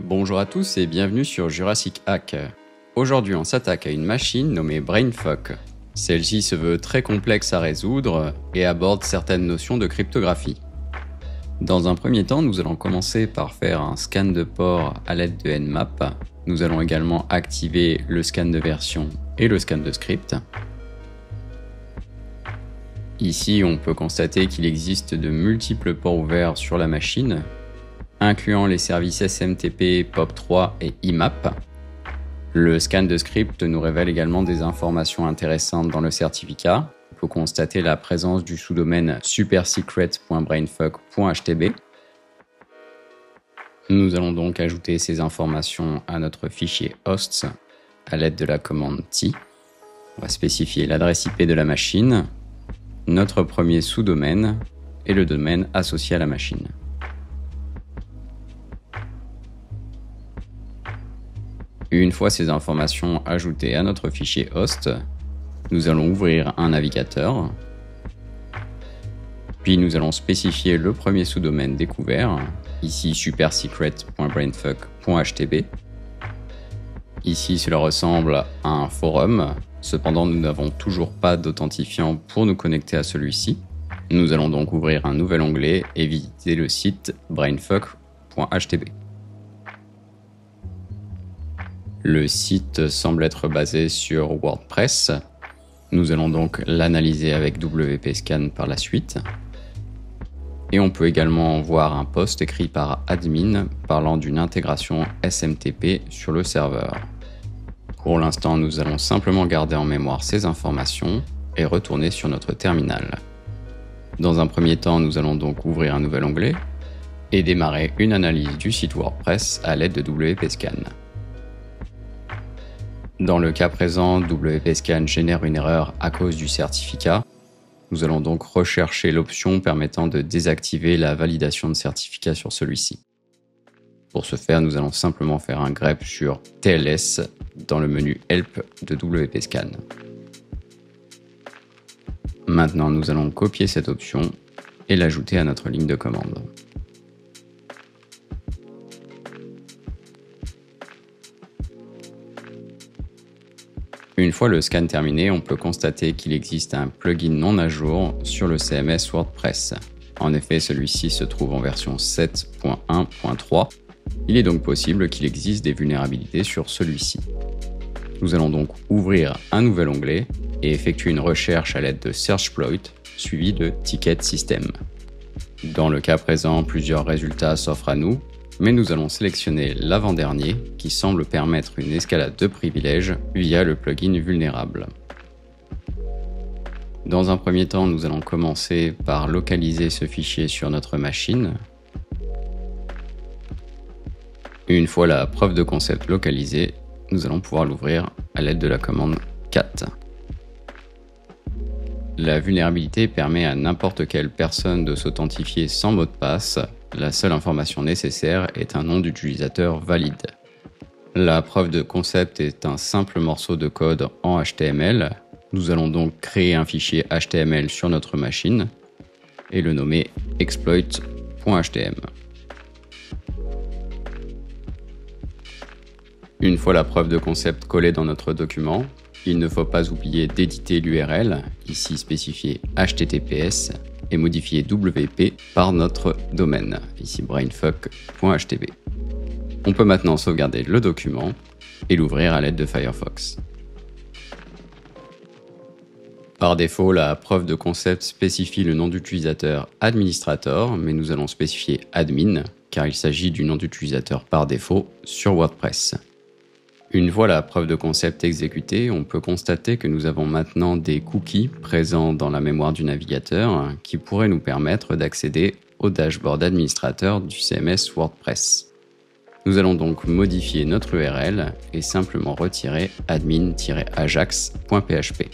Bonjour à tous et bienvenue sur Jurassic Hack. Aujourd'hui on s'attaque à une machine nommée Brainfuck. Celle-ci se veut très complexe à résoudre et aborde certaines notions de cryptographie. Dans un premier temps, nous allons commencer par faire un scan de port à l'aide de Nmap. Nous allons également activer le scan de version et le scan de script. Ici, on peut constater qu'il existe de multiples ports ouverts sur la machine, incluant les services SMTP, POP3 et IMAP. Le scan de script nous révèle également des informations intéressantes dans le certificat. On peut constater la présence du sous-domaine supersecret.brainfuck.htb. Nous allons donc ajouter ces informations à notre fichier hosts à l'aide de la commande t. On va spécifier l'adresse IP de la machine, notre premier sous-domaine et le domaine associé à la machine. Une fois ces informations ajoutées à notre fichier host, nous allons ouvrir un navigateur, puis nous allons spécifier le premier sous-domaine découvert, ici supersecret.brainfuck.htb. Ici cela ressemble à un forum, cependant nous n'avons toujours pas d'authentifiant pour nous connecter à celui-ci. Nous allons donc ouvrir un nouvel onglet et visiter le site brainfuck.htb. Le site semble être basé sur WordPress. Nous allons donc l'analyser avec WPScan par la suite. Et on peut également voir un post écrit par admin parlant d'une intégration SMTP sur le serveur. Pour l'instant, nous allons simplement garder en mémoire ces informations et retourner sur notre terminal. Dans un premier temps, nous allons donc ouvrir un nouvel onglet et démarrer une analyse du site WordPress à l'aide de WPScan. Dans le cas présent, WPScan génère une erreur à cause du certificat. Nous allons donc rechercher l'option permettant de désactiver la validation de certificat sur celui-ci. Pour ce faire, nous allons simplement faire un grep sur TLS dans le menu Help de WPScan. Maintenant, nous allons copier cette option et l'ajouter à notre ligne de commande. Une fois le scan terminé, on peut constater qu'il existe un plugin non à jour sur le CMS WordPress. En effet, celui-ci se trouve en version 7.1.3. Il est donc possible qu'il existe des vulnérabilités sur celui-ci. Nous allons donc ouvrir un nouvel onglet et effectuer une recherche à l'aide de Searchploit suivi de Ticket System. Dans le cas présent, plusieurs résultats s'offrent à nous, mais nous allons sélectionner l'avant-dernier qui semble permettre une escalade de privilèges via le plugin vulnérable. Dans un premier temps, nous allons commencer par localiser ce fichier sur notre machine. Une fois la preuve de concept localisée, nous allons pouvoir l'ouvrir à l'aide de la commande cat. La vulnérabilité permet à n'importe quelle personne de s'authentifier sans mot de passe. La seule information nécessaire est un nom d'utilisateur valide. La preuve de concept est un simple morceau de code en HTML. Nous allons donc créer un fichier HTML sur notre machine et le nommer exploit.htm. Une fois la preuve de concept collée dans notre document, il ne faut pas oublier d'éditer l'URL, ici spécifié HTTPS, et modifier WP par notre domaine, ici brainfuck.htb. On peut maintenant sauvegarder le document et l'ouvrir à l'aide de Firefox. Par défaut, la preuve de concept spécifie le nom d'utilisateur administrator, mais nous allons spécifier admin, car il s'agit du nom d'utilisateur par défaut sur WordPress. Une fois la preuve de concept exécutée, on peut constater que nous avons maintenant des cookies présents dans la mémoire du navigateur qui pourraient nous permettre d'accéder au dashboard administrateur du CMS WordPress. Nous allons donc modifier notre URL et simplement retirer admin-ajax.php.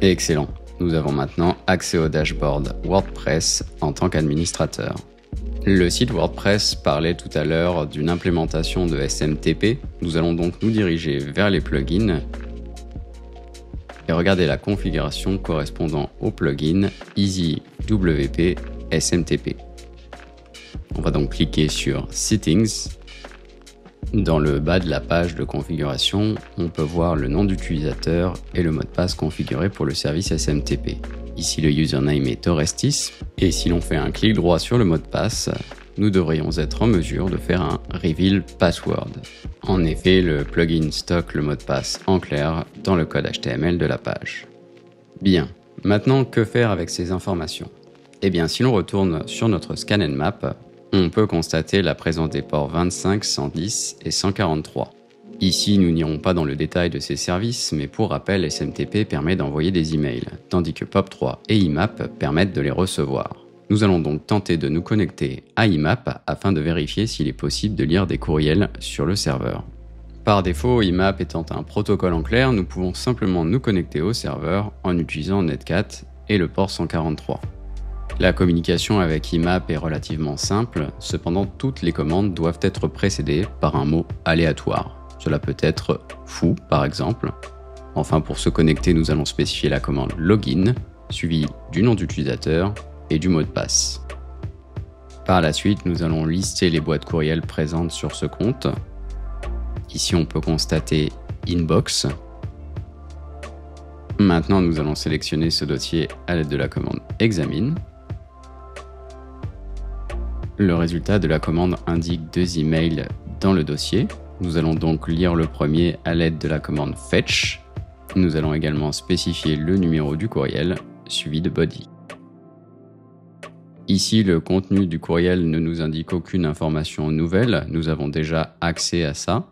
Excellent, nous avons maintenant accès au dashboard WordPress en tant qu'administrateur. Le site WordPress parlait tout à l'heure d'une implémentation de SMTP. Nous allons donc nous diriger vers les plugins et regarder la configuration correspondant au plugin EasyWP SMTP. On va donc cliquer sur Settings. Dans le bas de la page de configuration, on peut voir le nom d'utilisateur et le mot de passe configuré pour le service SMTP. Ici, le username est Orestis, et si l'on fait un clic droit sur le mot de passe, nous devrions être en mesure de faire un Reveal Password. En effet, le plugin stocke le mot de passe en clair dans le code HTML de la page. Bien, maintenant que faire avec ces informations? Eh bien, si l'on retourne sur notre Scan and Map, on peut constater la présence des ports 25, 110 et 143. Ici, nous n'irons pas dans le détail de ces services, mais pour rappel, SMTP permet d'envoyer des emails, tandis que POP3 et IMAP permettent de les recevoir. Nous allons donc tenter de nous connecter à IMAP afin de vérifier s'il est possible de lire des courriels sur le serveur. Par défaut, IMAP étant un protocole en clair, nous pouvons simplement nous connecter au serveur en utilisant Netcat et le port 143. La communication avec IMAP est relativement simple, cependant toutes les commandes doivent être précédées par un mot aléatoire. Cela peut être foo par exemple. Enfin, pour se connecter, nous allons spécifier la commande login, suivie du nom d'utilisateur et du mot de passe. Par la suite, nous allons lister les boîtes courriel présentes sur ce compte. Ici, on peut constater Inbox. Maintenant, nous allons sélectionner ce dossier à l'aide de la commande Examine. Le résultat de la commande indique 2 emails dans le dossier. Nous allons donc lire le premier à l'aide de la commande Fetch. Nous allons également spécifier le numéro du courriel, suivi de Body. Ici, le contenu du courriel ne nous indique aucune information nouvelle, nous avons déjà accès à ça.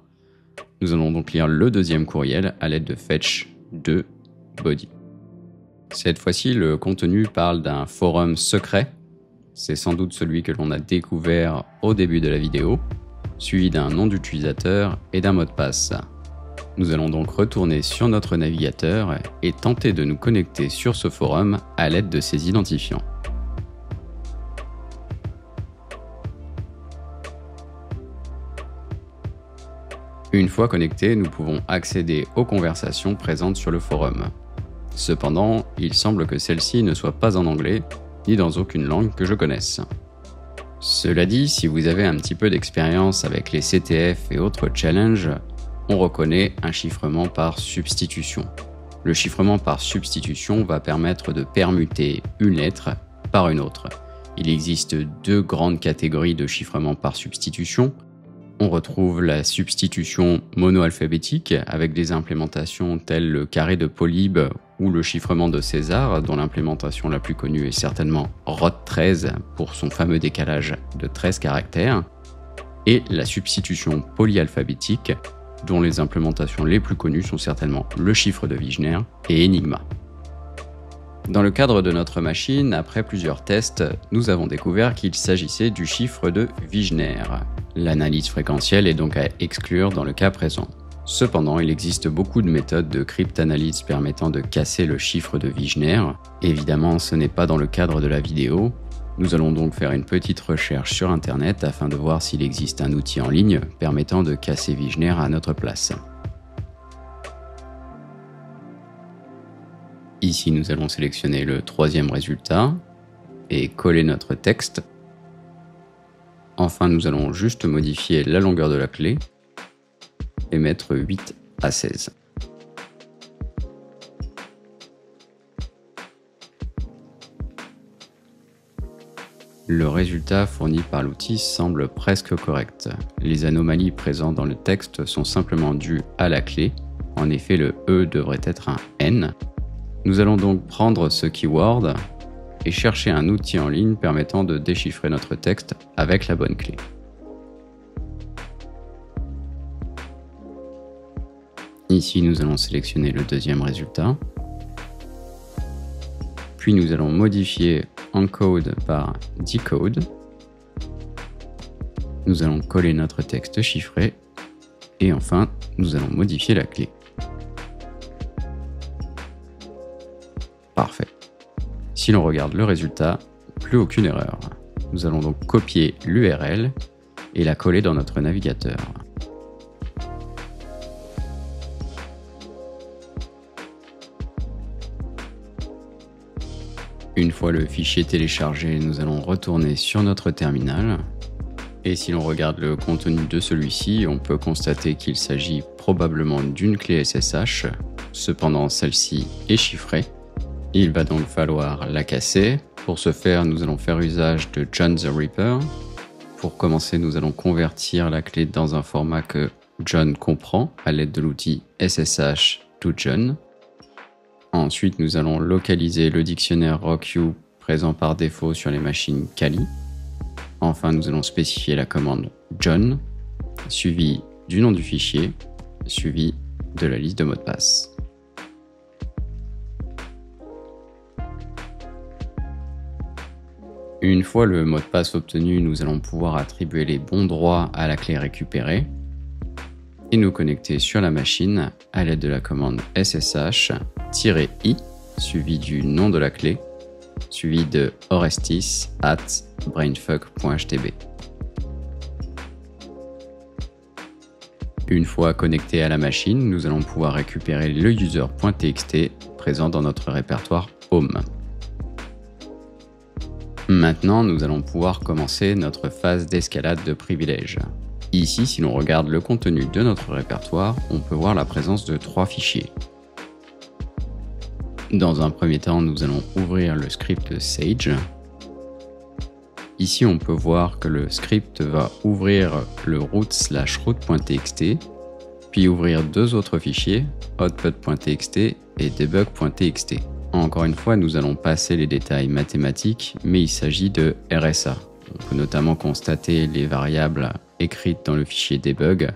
Nous allons donc lire le deuxième courriel à l'aide de Fetch de Body. Cette fois-ci, le contenu parle d'un forum secret. C'est sans doute celui que l'on a découvert au début de la vidéo, suivi d'un nom d'utilisateur et d'un mot de passe. Nous allons donc retourner sur notre navigateur et tenter de nous connecter sur ce forum à l'aide de ces identifiants. Une fois connectés, nous pouvons accéder aux conversations présentes sur le forum. Cependant, il semble que celle-ci ne soit pas en anglais, ni dans aucune langue que je connaisse. Cela dit, si vous avez un petit peu d'expérience avec les CTF et autres challenges, on reconnaît un chiffrement par substitution. Le chiffrement par substitution va permettre de permuter une lettre par une autre. Il existe 2 grandes catégories de chiffrement par substitution. On retrouve la substitution monoalphabétique avec des implémentations telles le carré de Polybe ou le chiffrement de César, dont l'implémentation la plus connue est certainement ROT13 pour son fameux décalage de 13 caractères, et la substitution polyalphabétique, dont les implémentations les plus connues sont certainement le chiffre de Wigner et Enigma. Dans le cadre de notre machine, après plusieurs tests, nous avons découvert qu'il s'agissait du chiffre de Wigner. L'analyse fréquentielle est donc à exclure dans le cas présent. Cependant, il existe beaucoup de méthodes de cryptanalyse permettant de casser le chiffre de Wigner. Évidemment, ce n'est pas dans le cadre de la vidéo. Nous allons donc faire une petite recherche sur Internet afin de voir s'il existe un outil en ligne permettant de casser Wigner à notre place. Ici, nous allons sélectionner le 3e résultat et coller notre texte. Enfin, nous allons juste modifier la longueur de la clé et mettre 8 à 16. Le résultat fourni par l'outil semble presque correct. Les anomalies présentes dans le texte sont simplement dues à la clé. En effet, le E devrait être un N. Nous allons donc prendre ce keyword et chercher un outil en ligne permettant de déchiffrer notre texte avec la bonne clé. Ici, nous allons sélectionner le 2e résultat. Puis nous allons modifier encode par decode. Nous allons coller notre texte chiffré. Et enfin, nous allons modifier la clé. Parfait. Si l'on regarde le résultat, plus aucune erreur. Nous allons donc copier l'URL et la coller dans notre navigateur. Une fois le fichier téléchargé, nous allons retourner sur notre terminal Et si l'on regarde le contenu de celui-ci, on peut constater qu'il s'agit probablement d'une clé SSH. Cependant, celle-ci est chiffrée. Il va donc falloir la casser. Pour ce faire, nous allons faire usage de John the Ripper. Pour commencer, nous allons convertir la clé dans un format que John comprend à l'aide de l'outil SSH to John. Ensuite, nous allons localiser le dictionnaire RockU présent par défaut sur les machines Kali. Enfin, nous allons spécifier la commande John, suivi du nom du fichier, suivi de la liste de mots de passe. Une fois le mot de passe obtenu, nous allons pouvoir attribuer les bons droits à la clé récupérée et nous connecter sur la machine à l'aide de la commande SSH-i suivi du nom de la clé, suivi de orestis@brainfuck.htb. Une fois connecté à la machine, nous allons pouvoir récupérer le user.txt présent dans notre répertoire Home. Maintenant, nous allons pouvoir commencer notre phase d'escalade de privilèges. Ici, si l'on regarde le contenu de notre répertoire, on peut voir la présence de 3 fichiers. Dans un premier temps, nous allons ouvrir le script Sage. Ici, on peut voir que le script va ouvrir le root/root.txt, puis ouvrir 2 autres fichiers, output.txt et debug.txt. Encore une fois, nous allons passer les détails mathématiques, mais il s'agit de RSA. On peut notamment constater les variables écrites dans le fichier debug,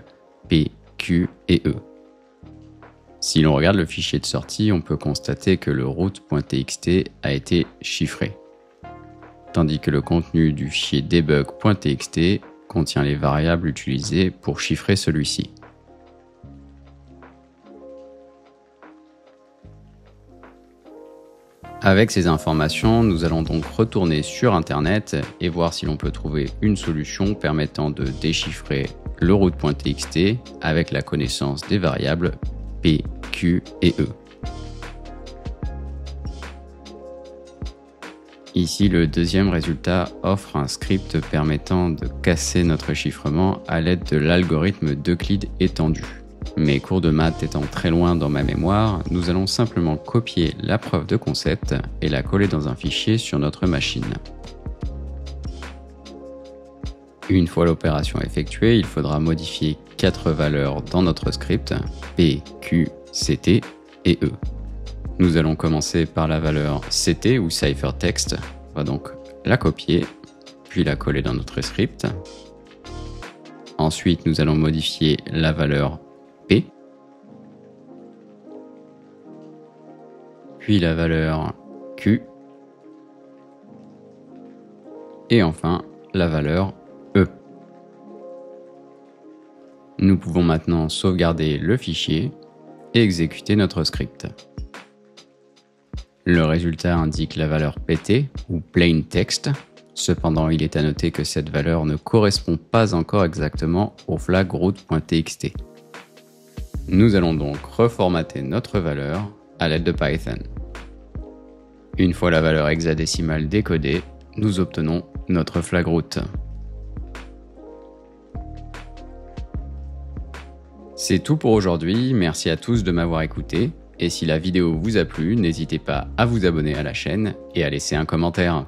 P, Q et E. Si l'on regarde le fichier de sortie, on peut constater que le root.txt a été chiffré, tandis que le contenu du fichier debug.txt contient les variables utilisées pour chiffrer celui-ci. Avec ces informations, nous allons donc retourner sur Internet et voir si l'on peut trouver une solution permettant de déchiffrer le root.txt avec la connaissance des variables P, Q et E. Ici, le deuxième résultat offre un script permettant de casser notre chiffrement à l'aide de l'algorithme d'Euclide étendu. Mes cours de maths étant très loin dans ma mémoire, nous allons simplement copier la preuve de concept et la coller dans un fichier sur notre machine. Une fois l'opération effectuée, il faudra modifier 4 valeurs dans notre script, P, Q, CT et E. Nous allons commencer par la valeur CT ou ciphertext. On va donc la copier, puis la coller dans notre script. Ensuite, nous allons modifier la valeur P, puis la valeur Q, et enfin la valeur E. Nous pouvons maintenant sauvegarder le fichier et exécuter notre script. Le résultat indique la valeur PT ou plain text. Cependant, il est à noter que cette valeur ne correspond pas encore exactement au flag root.txt. Nous allons donc reformater notre valeur à l'aide de Python. Une fois la valeur hexadécimale décodée, nous obtenons notre flag root. C'est tout pour aujourd'hui, merci à tous de m'avoir écouté, et si la vidéo vous a plu, n'hésitez pas à vous abonner à la chaîne et à laisser un commentaire.